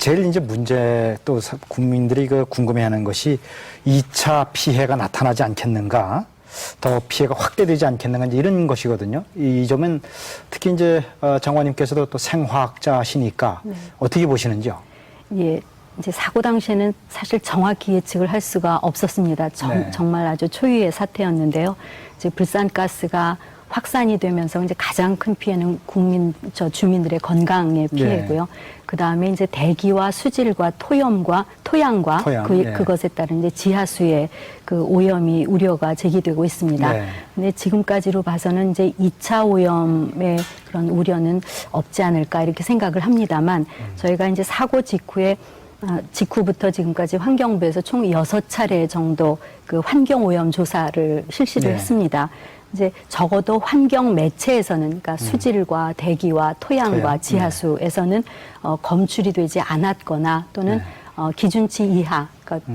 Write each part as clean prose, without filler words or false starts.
제일 이제 문제 또 국민들이 그 궁금해하는 것이 2차 피해가 나타나지 않겠는가, 더 피해가 확대되지 않겠는가 이제 이런 것이거든요. 이 점은 특히 이제 장관님께서도 또 생화학자시니까 어떻게 보시는지요? 예. 이제 사고 당시에는 사실 정확히 예측을 할 수가 없었습니다. 정말 아주 초유의 사태였는데요. 이제 불산가스가 확산이 되면서 이제 가장 큰 피해는 주민들의 건강의 피해고요. 그 다음에 이제 대기와 수질과 토양과 그것에 따른 이제 지하수의 그 오염이 우려가 제기되고 있습니다. 근데 지금까지로 봐서는 이제 2차 오염의 그런 우려는 없지 않을까 이렇게 생각을 합니다만 저희가 이제 사고 직후부터 지금까지 환경부에서 총 6차례 정도 그 환경오염 조사를 실시를 했습니다. 이제 적어도 환경 매체에서는, 그러니까 수질과 대기와 토양과 지하수에서는 검출이 되지 않았거나 또는 기준치 이하, 그러니까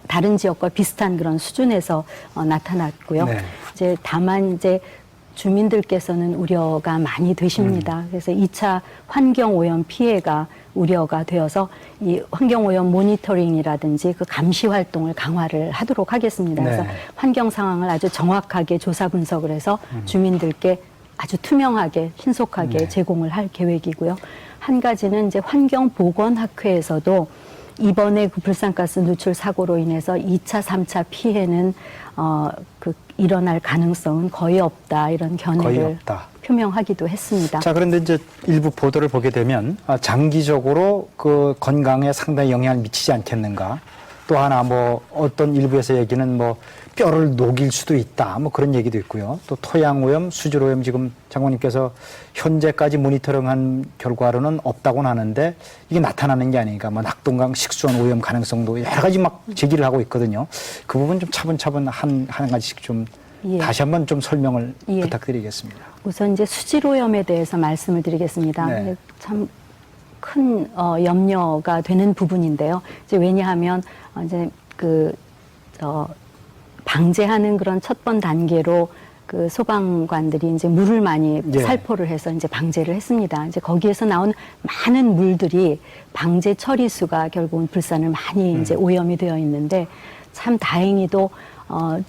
다른 지역과 비슷한 그런 수준에서 나타났고요. 이제 다만 이제 주민들께서는 우려가 많이 되십니다. 그래서 2차 환경오염 피해가 우려가 되어서 이 환경오염 모니터링이라든지 그 감시 활동을 강화를 하도록 하겠습니다. 그래서 환경 상황을 아주 정확하게 조사 분석을 해서 주민들께 아주 투명하게 신속하게 제공을 할 계획이고요. 한 가지는 이제 환경보건학회에서도 이번에 그 불산가스 누출 사고로 인해서 2차, 3차 피해는 일어날 가능성은 거의 없다, 이런 견해를 표명하기도 했습니다. 자, 그런데 이제 일부 보도를 보게 되면 장기적으로 그 건강에 상당히 영향을 미치지 않겠는가. 또 하나 뭐 어떤 일부에서 얘기는 뭐 뼈를 녹일 수도 있다, 뭐 그런 얘기도 있고요. 또 토양 오염, 수질 오염 지금 장관님께서 현재까지 모니터링한 결과로는 없다고는 하는데 이게 나타나는 게 아닌가. 뭐 낙동강 식수원 오염 가능성도 여러 가지 막 제기를 하고 있거든요. 그 부분 좀 차분차분 한 가지씩 좀 다시 한번 좀 설명을 부탁드리겠습니다. 우선 이제 수질 오염에 대해서 말씀을 드리겠습니다. 참 큰 염려가 되는 부분인데요. 이제 왜냐하면 이제 방제하는 그런 첫 번 단계로 그 소방관들이 이제 물을 많이 살포를 해서 이제 방제를 했습니다. 이제 거기에서 나온 많은 물들이 방제 처리수가 결국은 불산을 많이 이제 오염이 되어 있는데, 참 다행히도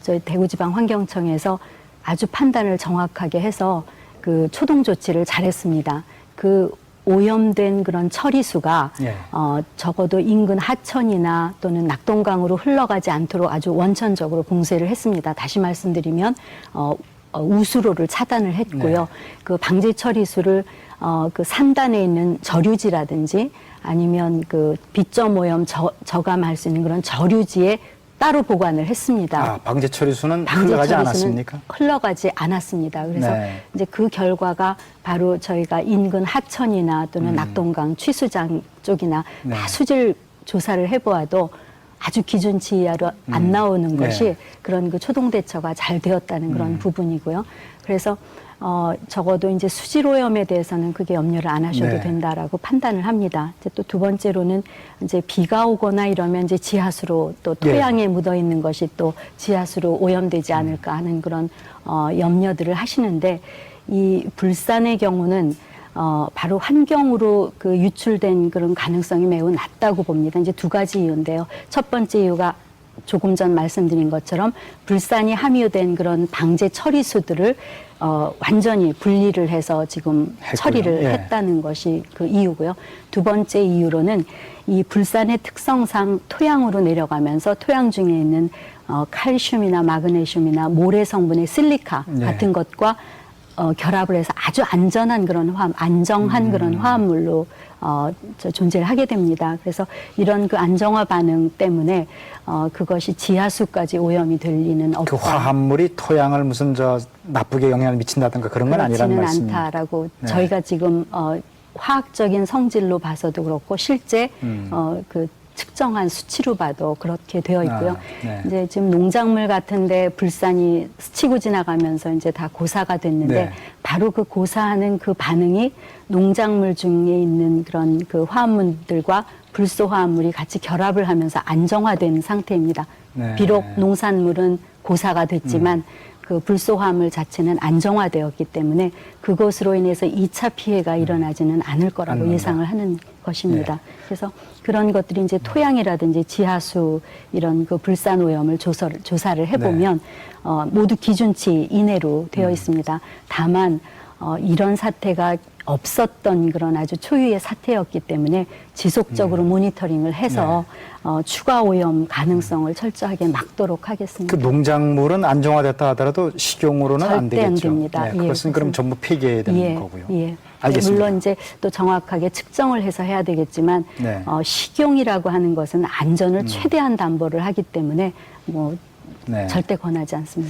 저희 대구지방환경청에서 아주 판단을 정확하게 해서 그 초동 조치를 잘했습니다. 그 오염된 그런 처리수가 적어도 인근 하천이나 또는 낙동강으로 흘러가지 않도록 아주 원천적으로 봉쇄를 했습니다. 다시 말씀드리면 우수로를 차단을 했고요. 그 방제 처리수를 그 산단에 있는 저류지라든지 아니면 그 비점 오염 저감할 수 있는 그런 저류지에 따로 보관을 했습니다. 방제 처리수는 흘러가지 않았습니까? 흘러가지 않았습니다. 그래서 이제 그 결과가 바로 저희가 인근 하천이나 또는 낙동강 취수장 쪽이나 다 수질 조사를 해보아도 아주 기준치 이하로 안 나오는 것이 그런 그 초동 대처가 잘 되었다는 그런 부분이고요. 그래서 적어도 이제 수질 오염에 대해서는 그게 염려를 안 하셔도 된다라고 판단을 합니다. 이제 또 두 번째로는 이제 비가 오거나 이러면 이제 지하수로 또 토양에 묻어 있는 것이 또 지하수로 오염되지 않을까 하는 그런 염려들을 하시는데, 이 불산의 경우는 바로 환경으로 그 유출된 그런 가능성이 매우 낮다고 봅니다. 이제 두 가지 이유인데요. 첫 번째 이유가 조금 전 말씀드린 것처럼 불산이 함유된 그런 방제 처리수들을 완전히 분리를 해서 지금 처리를 했다는 것이 그 이유고요. 두 번째 이유로는 이 불산의 특성상 토양으로 내려가면서 토양 중에 있는 칼슘이나 마그네슘이나 모래 성분의 실리카 같은 것과 결합을 해서 아주 안전한 그런 안정한 그런 화합물로 존재를 하게 됩니다. 그래서 이런 그 안정화 반응 때문에 그것이 지하수까지 오염이 될 리는 없다. 그 화합물이 토양을 무슨 나쁘게 영향을 미친다든가 그런 건 아니라는 말씀입니다. 그렇지는 않다라고 저희가 지금 화학적인 성질로 봐서도 그렇고 실제 그 측정한 수치로 봐도 그렇게 되어 있고요. 이제 지금 농작물 같은데 불산이 스치고 지나가면서 이제 다 고사가 됐는데 바로 그 고사하는 그 반응이 농작물 중에 있는 그런 그 화합물들과 불소 화합물이 같이 결합을 하면서 안정화된 상태입니다. 비록 농산물은 고사가 됐지만 그 불소화물 자체는 안정화되었기 때문에 그것으로 인해서 2차 피해가 일어나지는 않을 거라고 않는다. 예상을 하는 것입니다. 네. 그래서 그런 것들이 이제 토양이라든지 지하수 이런 그 불산 오염을 조사를 해보면 모두 기준치 이내로 되어 있습니다. 다만 이런 사태가 없었던 그런 아주 초유의 사태였기 때문에 지속적으로 모니터링을 해서 추가 오염 가능성을 철저하게 막도록 하겠습니다. 그 농작물은 안정화됐다 하더라도 식용으로는 안 절대 안 되겠죠. 됩니다. 네, 예, 그것은 그럼 그것은- 전부 폐기해야 되는 예, 거고요. 예. 알겠습니다. 물론 이제 또 정확하게 측정을 해서 해야 되겠지만 네. 식용이라고 하는 것은 안전을 최대한 담보를 하기 때문에 뭐 네. 절대 권하지 않습니다.